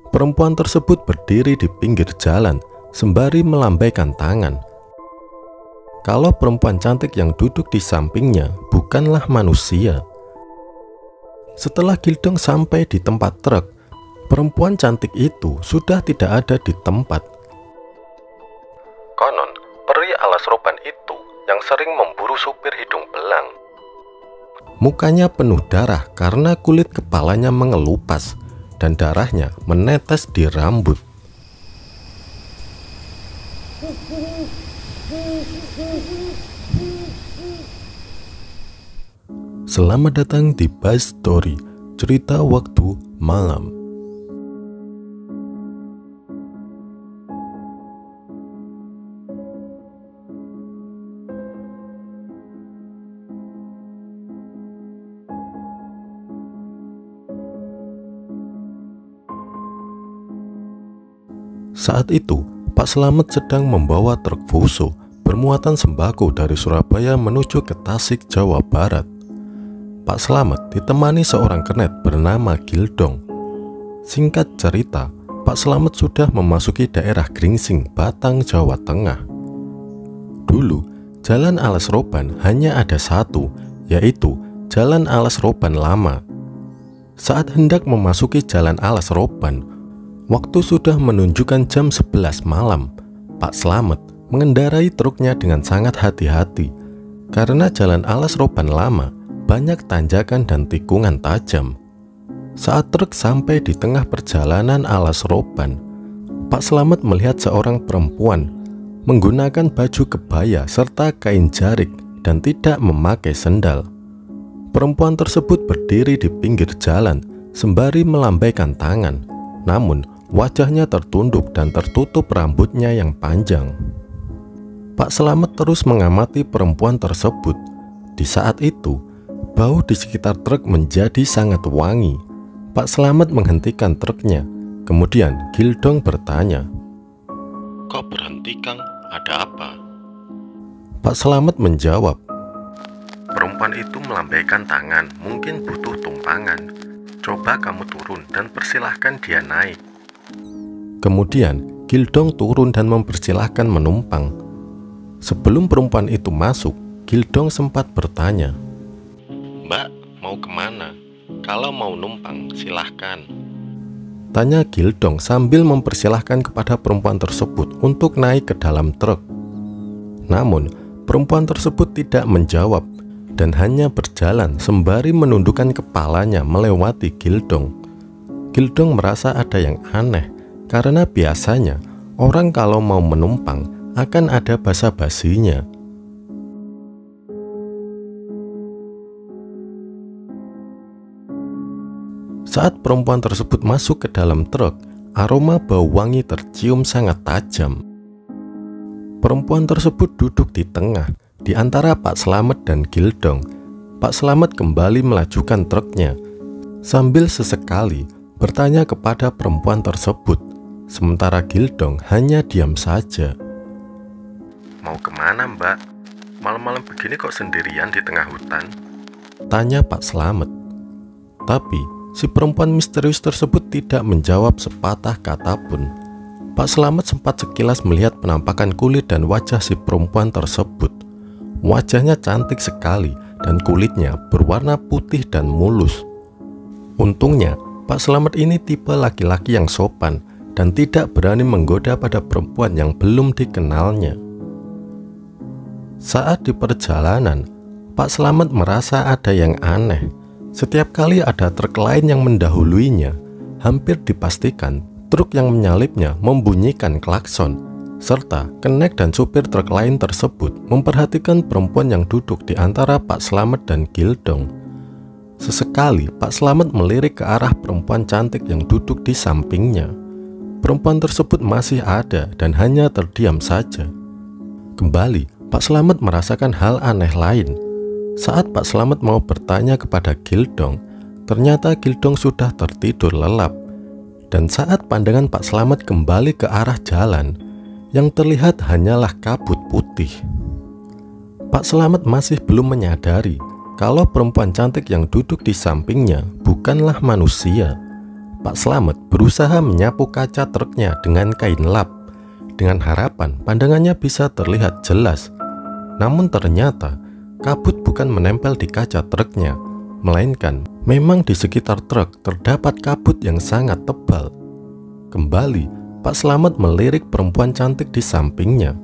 Perempuan tersebut berdiri di pinggir jalan sembari melambaikan tangan. Kalau perempuan cantik yang duduk di sampingnya bukanlah manusia. Setelah Gildong sampai di tempat truk, perempuan cantik itu sudah tidak ada di tempat. Konon, peri alas roban itu yang sering memburu supir hidung belang. Mukanya penuh darah karena kulit kepalanya mengelupas dan darahnya menetes di rambut. Selamat datang di Buzz Story, cerita waktu malam. Saat itu, Pak Slamet sedang membawa truk Fuso bermuatan sembako dari Surabaya menuju ke Tasik, Jawa Barat. Pak Slamet ditemani seorang kernet bernama Gildong. Singkat cerita, Pak Slamet sudah memasuki daerah Gringsing, Batang, Jawa Tengah. Dulu, jalan Alas Roban hanya ada satu, yaitu Jalan Alas Roban Lama. Saat hendak memasuki Jalan Alas Roban, waktu sudah menunjukkan jam 11 malam. Pak Slamet mengendarai truknya dengan sangat hati-hati karena Jalan Alas Roban Lama banyak tanjakan dan tikungan tajam. Saat truk sampai di tengah perjalanan Alas Roban, Pak Slamet melihat seorang perempuan menggunakan baju kebaya serta kain jarik dan tidak memakai sendal. Perempuan tersebut berdiri di pinggir jalan sembari melambaikan tangan, namun wajahnya tertunduk dan tertutup rambutnya yang panjang. Pak Slamet terus mengamati perempuan tersebut. Di saat itu, bau di sekitar truk menjadi sangat wangi. Pak Slamet menghentikan truknya. Kemudian Gildong bertanya, "Kok berhenti, Kang? Ada apa?" Pak Slamet menjawab, "Perempuan itu melambaikan tangan, mungkin butuh tumpangan. Coba kamu turun dan persilahkan dia naik." Kemudian Gildong turun dan mempersilahkan menumpang. Sebelum perempuan itu masuk, Gildong sempat bertanya, "Mbak, mau kemana? Kalau mau numpang, silahkan." Tanya Gildong sambil mempersilahkan kepada perempuan tersebut untuk naik ke dalam truk. Namun, perempuan tersebut tidak menjawab dan hanya berjalan sembari menundukkan kepalanya melewati Gildong. Gildong merasa ada yang aneh, karena biasanya orang kalau mau menumpang akan ada basa-basinya. Saat perempuan tersebut masuk ke dalam truk, aroma bau wangi tercium sangat tajam. Perempuan tersebut duduk di tengah, di antara Pak Slamet dan Gildong. Pak Slamet kembali melajukan truknya, sambil sesekali bertanya kepada perempuan tersebut. Sementara Gildong hanya diam saja. "Mau kemana, Mbak? Malam-malam begini kok sendirian di tengah hutan?" tanya Pak Slamet. Tapi si perempuan misterius tersebut tidak menjawab sepatah kata pun. Pak Slamet sempat sekilas melihat penampakan kulit dan wajah si perempuan tersebut. Wajahnya cantik sekali dan kulitnya berwarna putih dan mulus. Untungnya, Pak Slamet ini tipe laki-laki yang sopan dan tidak berani menggoda pada perempuan yang belum dikenalnya. Saat di perjalanan, Pak Slamet merasa ada yang aneh. Setiap kali ada truk lain yang mendahuluinya, hampir dipastikan truk yang menyalipnya membunyikan klakson, serta kenek dan supir truk lain tersebut memperhatikan perempuan yang duduk di antara Pak Slamet dan Gildong. Sesekali Pak Slamet melirik ke arah perempuan cantik yang duduk di sampingnya. Perempuan tersebut masih ada dan hanya terdiam saja. Kembali, Pak Slamet merasakan hal aneh lain. Saat Pak Slamet mau bertanya kepada Gildong, ternyata Gildong sudah tertidur lelap. Dan saat pandangan Pak Slamet kembali ke arah jalan, yang terlihat hanyalah kabut putih. Pak Slamet masih belum menyadari kalau perempuan cantik yang duduk di sampingnya bukanlah manusia. Pak Slamet berusaha menyapu kaca truknya dengan kain lap, dengan harapan pandangannya bisa terlihat jelas. Namun ternyata kabut bukan menempel di kaca truknya, melainkan memang di sekitar truk terdapat kabut yang sangat tebal. Kembali, Pak Slamet melirik perempuan cantik di sampingnya.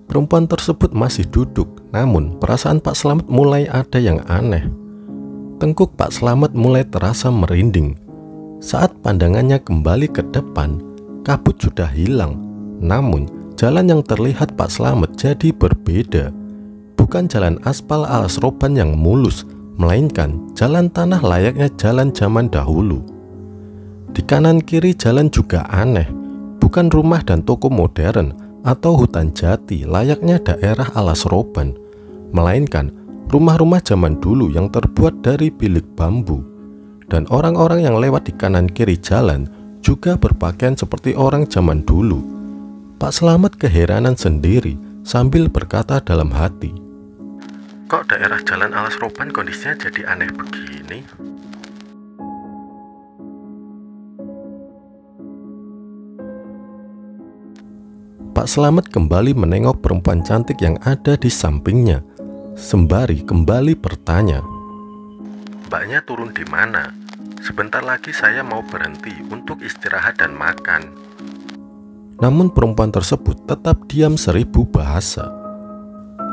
Perempuan tersebut masih duduk, namun perasaan Pak Slamet mulai ada yang aneh. Tengkuk Pak Slamet mulai terasa merinding. Saat pandangannya kembali ke depan, kabut sudah hilang. Namun, jalan yang terlihat Pak Slamet jadi berbeda. Bukan jalan aspal alas roban yang mulus, melainkan jalan tanah layaknya jalan zaman dahulu. Di kanan kiri jalan juga aneh, bukan rumah dan toko modern atau hutan jati layaknya daerah alas roban, melainkan rumah-rumah zaman dulu yang terbuat dari bilik bambu. Dan orang-orang yang lewat di kanan kiri jalan juga berpakaian seperti orang zaman dulu. Pak Slamet keheranan sendiri sambil berkata dalam hati, "Kok daerah jalan alas roban kondisinya jadi aneh begini?" Pak Slamet kembali menengok perempuan cantik yang ada di sampingnya, sembari kembali bertanya, "Mbaknya turun di mana? Sebentar lagi saya mau berhenti untuk istirahat dan makan." Namun perempuan tersebut tetap diam seribu bahasa.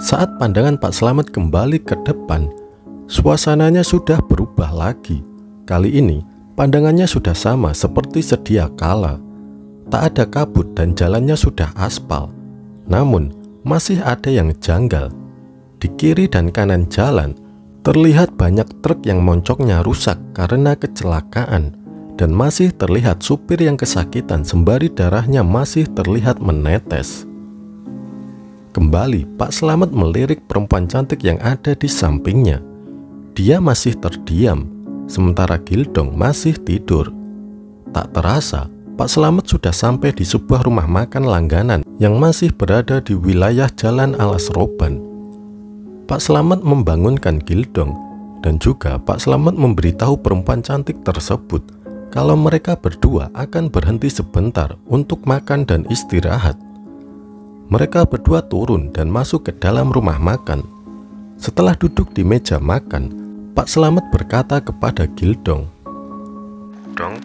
Saat pandangan Pak Slamet kembali ke depan, suasananya sudah berubah lagi. Kali ini pandangannya sudah sama seperti sedia kala. Tak ada kabut dan jalannya sudah aspal. Namun masih ada yang janggal. Di kiri dan kanan jalan terlihat banyak truk yang moncongnya rusak karena kecelakaan, dan masih terlihat supir yang kesakitan sembari darahnya masih terlihat menetes. Kembali Pak Slamet melirik perempuan cantik yang ada di sampingnya. Dia masih terdiam, sementara Gildong masih tidur. Tak terasa Pak Slamet sudah sampai di sebuah rumah makan langganan yang masih berada di wilayah jalan alas roban. Pak Slamet membangunkan Gildong, dan juga Pak Slamet memberitahu perempuan cantik tersebut kalau mereka berdua akan berhenti sebentar untuk makan dan istirahat. Mereka berdua turun dan masuk ke dalam rumah makan. Setelah duduk di meja makan, Pak Slamet berkata kepada Gildong, "Dong,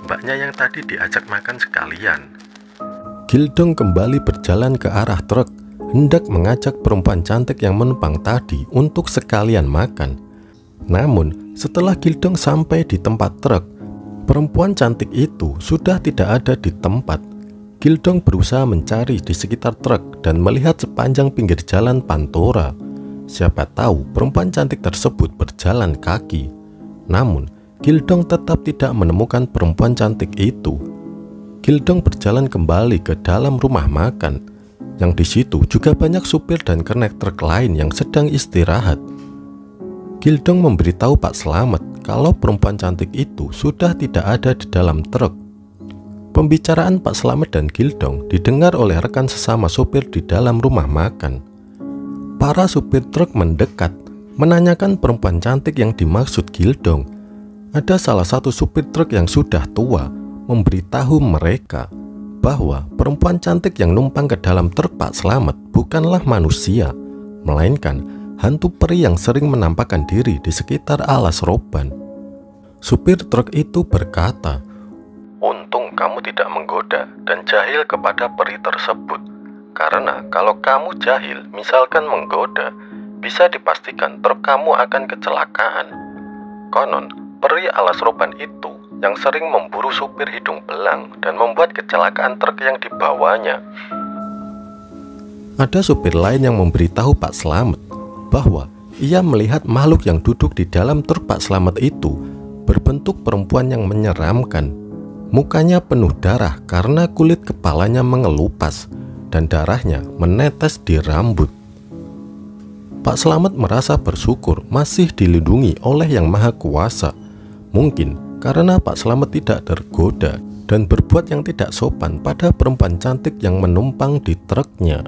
mbaknya yang tadi diajak makan sekalian." Gildong kembali berjalan ke arah truk, hendak mengajak perempuan cantik yang menumpang tadi untuk sekalian makan. Namun setelah Gildong sampai di tempat truk, perempuan cantik itu sudah tidak ada di tempat. Gildong berusaha mencari di sekitar truk dan melihat sepanjang pinggir jalan Pantora. Siapa tahu perempuan cantik tersebut berjalan kaki. Namun Gildong tetap tidak menemukan perempuan cantik itu. Gildong berjalan kembali ke dalam rumah makan, yang di situ juga banyak supir dan kernet truk lain yang sedang istirahat. Gildong memberitahu Pak Slamet kalau perempuan cantik itu sudah tidak ada di dalam truk. Pembicaraan Pak Slamet dan Gildong didengar oleh rekan sesama supir di dalam rumah makan. Para supir truk mendekat, menanyakan perempuan cantik yang dimaksud Gildong. Ada salah satu supir truk yang sudah tua memberitahu mereka bahwa perempuan cantik yang numpang ke dalam truk Pak Slamet bukanlah manusia, melainkan hantu peri yang sering menampakkan diri di sekitar alas roban. Supir truk itu berkata, "Untung kamu tidak menggoda dan jahil kepada peri tersebut, karena kalau kamu jahil misalkan menggoda, bisa dipastikan truk kamu akan kecelakaan. Konon peri alas roban itu yang sering memburu supir hidung belang dan membuat kecelakaan truk yang dibawanya." Ada supir lain yang memberitahu Pak Slamet bahwa ia melihat makhluk yang duduk di dalam truk Pak Slamet itu berbentuk perempuan yang menyeramkan. Mukanya penuh darah karena kulit kepalanya mengelupas dan darahnya menetes di rambut. Pak Slamet merasa bersyukur masih dilindungi oleh Yang Maha Kuasa. Mungkin karena Pak Slamet tidak tergoda dan berbuat yang tidak sopan pada perempuan cantik yang menumpang di truknya.